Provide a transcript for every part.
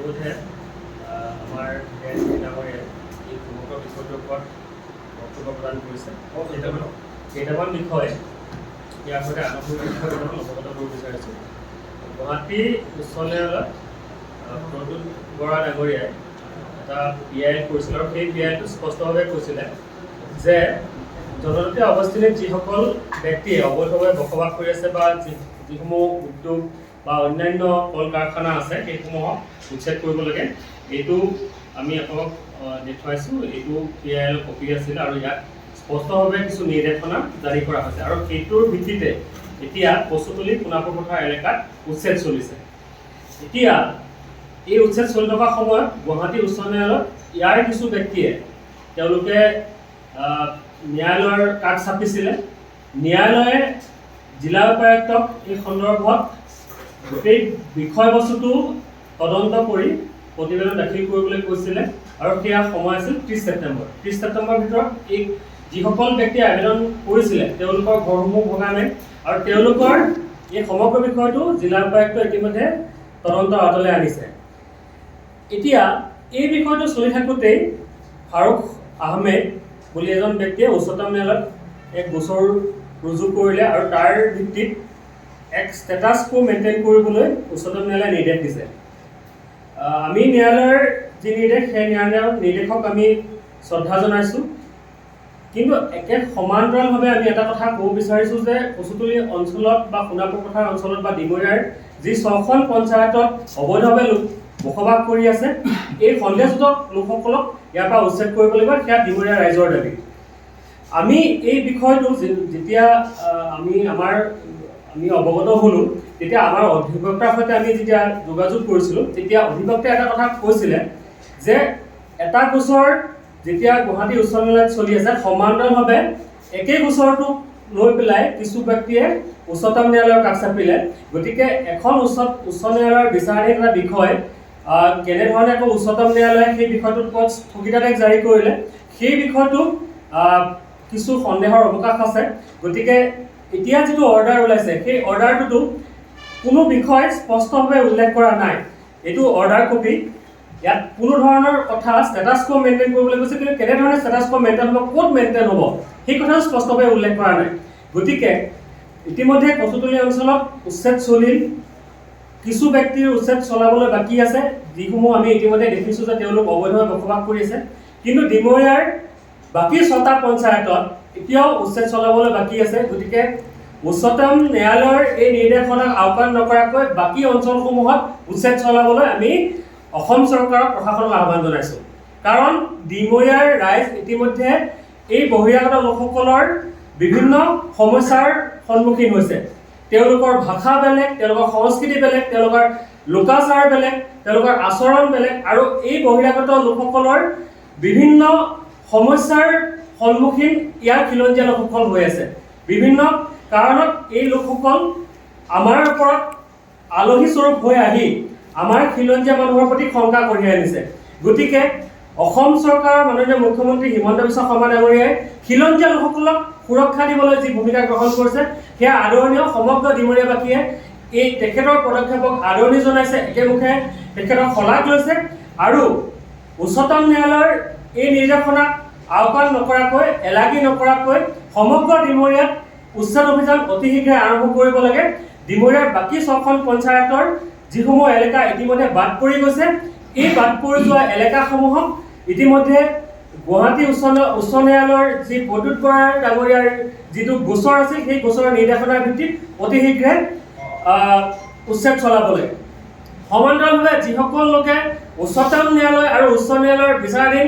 ইতিমধ্যে আমাৰ ডাঙৰীয়াই এই সমগ্ৰ বিষয়টোৰ ওপৰত বক্তব্য প্ৰদান কৰিছে। কেইটামান বিষয় ইয়াৰ সৈতে আনুষ্ঠানিক বিষয় কেইটামান অৱগত কৰিব বিচাৰিছোঁ। গুৱাহাটী উচ্চ ন্যায়ালয়ত প্ৰদ্যুৎ বৰা ডাঙৰীয়াই এটা PIL কৰিছিল আৰু সেই PILটো স্পষ্টভাৱে কৈছিলে যে জনজাতি অৱস্থিতিত যিসকল ব্যক্তিয়ে অবৈধভাৱে বসবাস কৰি আছে বা যিসমূহ উদ্যোগ বা অন্যান্য কল কাৰখানা আছে সেইসমূহক উচ্ছেদ কৰিব লাগে। এইটো আমি আপোনাক দেখুৱাইছোঁ। এইটো PIL কপি আছিল আৰু ইয়াত স্পষ্টভাৱে কিছু নিৰ্দেশনা জাৰি কৰা হৈছে আৰু সেইটোৰ ভিত্তিতে এতিয়া কচুতলী সোণাপুৰ পথাৰ এলেকাত উচ্ছেদ চলিছে। এতিয়া এই উচ্ছেদ চলি থকা সময়ত গুৱাহাটী উচ্চ ন্যায়ালয়ত ইয়াৰ কিছু ব্যক্তিয়ে তেওঁলোকে ন্যায়ালয়ৰ কাষ চাপিছিলে। ন্যায়ালয়ে জিলা উপায়ুক্তক এই সন্দৰ্ভত গোটেই বিষয়বস্তুটো তদন্ত কৰি প্ৰতিবেদন দাখিল কৰিবলৈ কৈছিলে আৰু সেয়া সময় আছিল 30 ছেপ্টেম্বৰ। 30 ছেপ্টেম্বৰৰ ভিতৰত এই যিসকল ব্যক্তিয়ে আবেদন কৰিছিলে তেওঁলোকৰ ঘৰসমূহ ভগা নাই আৰু তেওঁলোকৰ এই সমগ্ৰ বিষয়টো জিলা উপায়ুক্ত ইতিমধ্যে তদন্ত আঁতৰলৈ আনিছে। এতিয়া এই বিষয়টো চলি থাকোঁতেই ফাৰুক আহমেদ বুলি এজন ব্যক্তিয়ে উচ্চতম ন্যায়ালয়ত এক গোচৰ ৰুজু কৰিলে আৰু তাৰ ভিত্তিত এক ষ্টেটাছ কো মেইনটেইন কৰিবলৈ উচ্চতম ন্যায়ালয়ে নিৰ্দেশ দিছে। আমি ন্যায়ালয়ৰ যি নিৰ্দেশ সেই নিৰ্দেশক আমি শ্ৰদ্ধা জনাইছোঁ, কিন্তু একে সমান্তৰালভাৱে আমি এটা কথা ক'ব বিচাৰিছোঁ যে কচুতলী অঞ্চলত বা সোণাপুৰ পথাৰ অঞ্চলত বা ডিমৰীয়াৰ যি 6খন পঞ্চায়তত অবৈধভাৱে লোক বসবাস কৰি আছে এই সন্দেহজনক লোকসকলক ইয়াৰ পৰা উচ্ছেদ কৰিব লাগিব। সেয়া ডিমৰীয়া ৰাইজৰ দাবী। আমি এই বিষয়টো যেতিয়া আমি অৱগত হ'লোঁ তেতিয়া আমাৰ অধিবক্তাৰ সৈতে আমি যেতিয়া যোগাযোগ কৰিছিলোঁ তেতিয়া অধিবক্তাই এটা কথা কৈছিলে যে এটা গোচৰ যেতিয়া গুৱাহাটী উচ্চ ন্যায়ালয়ত চলি আছে সমান্তৰালভাৱে একেই গোচৰটো লৈ পেলাই কিছু ব্যক্তিয়ে উচ্চতম ন্যায়ালয়ৰ কাষ চাপিলে। গতিকে এখন উচ্চ ন্যায়ালয়ৰ বিচাৰাধীন এটা বিষয় কেনেধৰণে আকৌ উচ্চতম ন্যায়ালয়ে সেই বিষয়টোৰ ওপৰত স্থগিতাদেশ জাৰি কৰিলে সেই বিষয়টো কিছু সন্দেহৰ অৱকাশ আছে। গতিকে এতিয়া যিটো অৰ্ডাৰ ওলাইছে সেই অৰ্ডাৰটোতো কোনো বিষয় স্পষ্টভাৱে উল্লেখ কৰা নাই। এইটো অৰ্ডাৰ কপি, ইয়াত কোনো ধৰণৰ কথা ষ্টেটাছ কো মেইনটেইন কৰিবলৈ কৈছে, কিন্তু কেনেধৰণে ষ্টেটাছ কো মেইনটেইন হ'ব, ক'ত মেইনটেইন হ'ব সেই কথাটো স্পষ্টভাৱে উল্লেখ কৰা নাই। গতিকে ইতিমধ্যে কচুতলী অঞ্চলত উচ্ছেদ চলিল, কিছু ব্যক্তিৰ উচ্ছেদ চলাবলৈ বাকী আছে যিসমূহ আমি ইতিমধ্যে দেখিছোঁ যে তেওঁলোক অবৈধভাৱে বসবাস কৰি আছে। কিন্তু ডিমৰীয়াৰ বাকী 6টা পঞ্চায়তত এতিয়াও উচ্ছেদ চলাবলৈ বাকী আছে। গতিকে উচ্চতম ন্যায়ালয়ৰ এই নিৰ্দেশনাক আওকাণ নকৰাকৈ বাকী অঞ্চলসমূহত উচ্ছেদ চলাবলৈ আমি অসম চৰকাৰক প্ৰশাসনক আহ্বান জনাইছোঁ। কাৰণ ডিমৰীয়াৰ ৰাইজ ইতিমধ্যে এই বহিৰাগত লোকসকলৰ বিভিন্ন সমস্যাৰ সন্মুখীন হৈছে। তেওঁলোকৰ ভাষা বেলেগ, তেওঁলোকৰ সংস্কৃতি বেলেগ, তেওঁলোকৰ লোকাচাৰ বেলেগ, তেওঁলোকৰ আচৰণ বেলেগ আৰু এই বহিৰাগত লোকসকলৰ বিভিন্ন সমস্যাৰ সন্মুখীন ইয়াৰ খিলঞ্জীয়া লোকসকল হৈ আছে। বিভিন্ন কাৰণত এই লোকসকল আমাৰ ওপৰত আলহী স্বৰূপ হৈ আহি আমাৰ খিলঞ্জীয়া মানুহৰ প্ৰতি শংকা কঢ়িয়াই আনিছে। গতিকে অসম চৰকাৰৰ মাননীয় মুখ্যমন্ত্ৰী হিমন্ত বিশ্ব শৰ্মা ডাঙৰীয়াই খিলঞ্জীয়া লোকসকলক সুৰক্ষা দিবলৈ যি ভূমিকা গ্ৰহণ কৰিছে সেয়া আদৰণীয়। সমগ্ৰ ডিমৰীয়াবাসীয়ে এই তেখেতৰ পদক্ষেপক আদৰণি জনাইছে, একেমুখে তেখেতক শলাগ লৈছে আৰু উচ্চতম ন্যায়ালয়ৰ এই নিৰ্দেশনাক আওকাণ নকৰাকৈ এলাগী নকৰাকৈ সমগ্ৰ ডিমৰীয়াত উচ্ছেদ অভিযান অতি শীঘ্ৰে আৰম্ভ কৰিব লাগে। ডিমৰীয়াৰ বাকী 6খন পঞ্চায়তৰ যিসমূহ এলেকা ইতিমধ্যে বাদ পৰি গৈছে এই বাদ পৰি যোৱা এলেকাসমূহক ইতিমধ্যে গুৱাহাটী উচ্চ ন্যায়ালয়ৰ যি প্ৰদ্যুৎ বৰা ডাঙৰীয়াৰ যিটো গোচৰ আছিল সেই গোচৰৰ নিৰ্দেশনাৰ ভিত্তিত অতি শীঘ্ৰে উচ্ছেদ চলাবলৈ সমান্তৰালভাৱে যিসকল লোকে উচ্চতম ন্যায়ালয় আৰু উচ্চ ন্যায়ালয়ৰ বিচাৰাধীন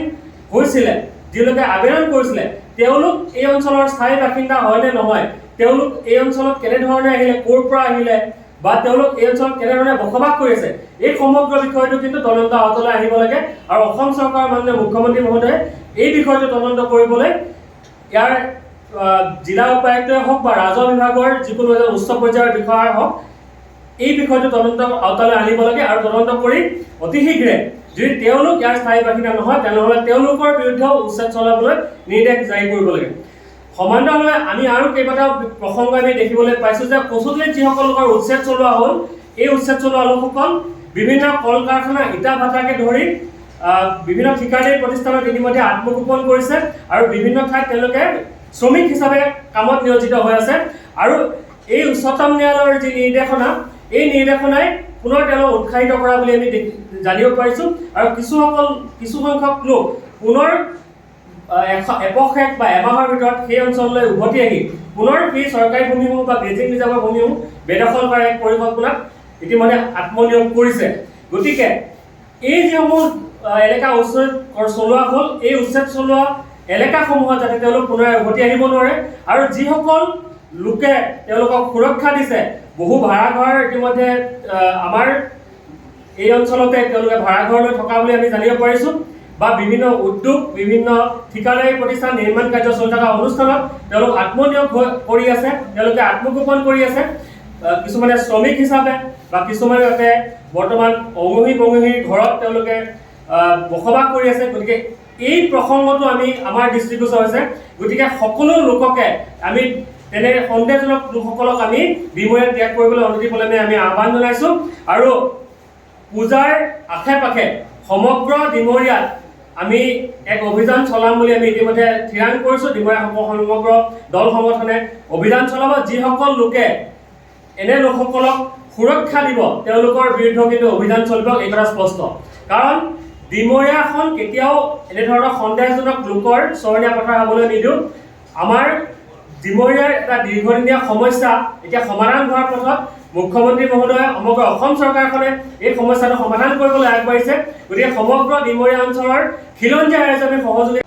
হৈছিলে, যিলোকে আবেদন কৰিছিলে তেওঁলোক এই অঞ্চলৰ স্থায়ী বাসিন্দা হয় নে নহয়, তেওঁলোক এই অঞ্চলত কেনেধৰণে আহিলে, ক'ৰ পৰা আহিলে বা তেওঁলোক এই অঞ্চলত কেনেধৰণে বসবাস কৰি আছে এই সমগ্ৰ বিষয়টো কিন্তু তদন্ত আওতালৈ আহিব লাগে আৰু অসম চৰকাৰৰ মাননীয় মুখ্যমন্ত্ৰী মহোদয়ে এই বিষয়টো তদন্ত কৰিবলৈ ইয়াৰ জিলা উপায়ুক্তই হওক বা ৰাজহ বিভাগৰ যিকোনো এজন উচ্চ পৰ্যায়ৰ বিষয়াই হওক এই বিষয়টো তদন্ত আওতালৈ আনিব লাগে আৰু তদন্ত কৰি অতি শীঘ্ৰে যদি তেওঁলোক ইয়াৰ স্থায়ী বাসিন্দা নহয় তেনেহ'লে তেওঁলোকৰ বিৰুদ্ধেও উচ্ছেদ চলাবলৈ নিৰ্দেশ জাৰি কৰিব লাগে। সমান্তৰালভাৱে আমি আৰু কেইবাটাও প্ৰসংগ আমি দেখিবলৈ পাইছোঁ যে কচুতলীত যিসকল লোকৰ উচ্ছেদ চলোৱা হ'ল এই উচ্ছেদ চলোৱা লোকসকল বিভিন্ন কল কাৰখানা ইটা ভাটাকে ধৰি বিভিন্ন ঠিকাদাৰী প্ৰতিষ্ঠানত ইতিমধ্যে আত্মগোপন কৰিছে আৰু বিভিন্ন ঠাইত তেওঁলোকে শ্ৰমিক হিচাপে কামত নিয়োজিত হৈ আছে আৰু এই উচ্চতম ন্যায়ালয়ৰ যি নিৰ্দেশনা এই নিৰ্দেশনাই পুনৰ তেওঁলোক উৎসাহিত কৰা বুলি আমি জানিব পাৰিছোঁ আৰু কিছু সংখ্যক লোক পুনৰ এপক্ষেক বা এমাহৰ ভিতৰত সেই অঞ্চললৈ উভতি আহি পুনৰ সেই চৰকাৰী ভূমিসমূহ বা গ্ৰেজিং ৰিজাৰ্ভৰ ভূমিসমূহ বেদখল কৰাৰ এক পৰিকল্পনাত ইতিমধ্যে আত্মনিয়োগ কৰিছে। গতিকে এই যিসমূহ এলেকা উচ্ছেদ চলোৱা হ'ল এই উচ্ছেদ চলোৱা এলেকাসমূহত যাতে তেওঁলোক পুনৰ উভতি আহিব নোৱাৰে আৰু যিসকল লোকে তেওঁলোকক সুৰক্ষা দিছে বহু ভাড়াঘৰ ইতিমধ্যে আমাৰ এই অঞ্চলতে তেওঁলোকে ভাড়াঘৰলৈ থকা বুলি আমি জানিব পাৰিছোঁ বা বিভিন্ন উদ্যোগ বিভিন্ন ঠিকাদাৰী প্ৰতিষ্ঠান নিৰ্মাণ কাৰ্য চলি থকা অনুষ্ঠানত তেওঁলোক আত্মনিয়োগ কৰি আছে তেওঁলোকে আত্মগোপন কৰি আছে কিছুমানে শ্ৰমিক হিচাপে বা কিছুমানে বৰ্তমান অঙহী ঘৰত তেওঁলোকে বসবাস কৰি আছে। গতিকে এই প্ৰসংগটো আমাৰ দৃষ্টিগোচৰ হৈছে। গতিকে সকলো লোককে আমি তেনে সন্দেহজনক লোকসকলক আমি ডিমৰীয়া ত্যাগ কৰিবলৈ অনতিপলমে আমি আহ্বান জনাইছোঁ আৰু পূজাৰ আশে পাশে সমগ্ৰ ডিমৰীয়াত আমি এক অভিযান চলাম বুলি আমি ইতিমধ্যে থিৰাং কৰিছোঁ। ডিমৰীয়া সমগ্ৰ দল সংগঠনে অভিযান চলাব। যিসকল লোকে এনে লোকসকলক সুৰক্ষা দিব তেওঁলোকৰ বিৰুদ্ধে কিন্তু অভিযান চলিব, এই কথা স্পষ্ট। কাৰণ ডিমৰীয়াখন কেতিয়াও এনেধৰণৰ সন্দেহজনক লোকৰ চৰণীয়া পথাৰ হ'বলৈ নিদিওঁ। আমাৰ ডিমৰীয়াৰ এটা দীৰ্ঘদিনীয়া সমস্যা এতিয়া সমাধান হোৱাৰ পথত মুখ্যমন্ত্ৰী মহোদয়ে সমগ্ৰ অসম চৰকাৰখনে এই সমস্যাটো সমাধান কৰিবলৈ আগবাঢ়িছে। গতিকে সমগ্ৰ ডিমৰীয়া অঞ্চলৰ খিলঞ্জীয়া ৰাইজে আমি সহযোগী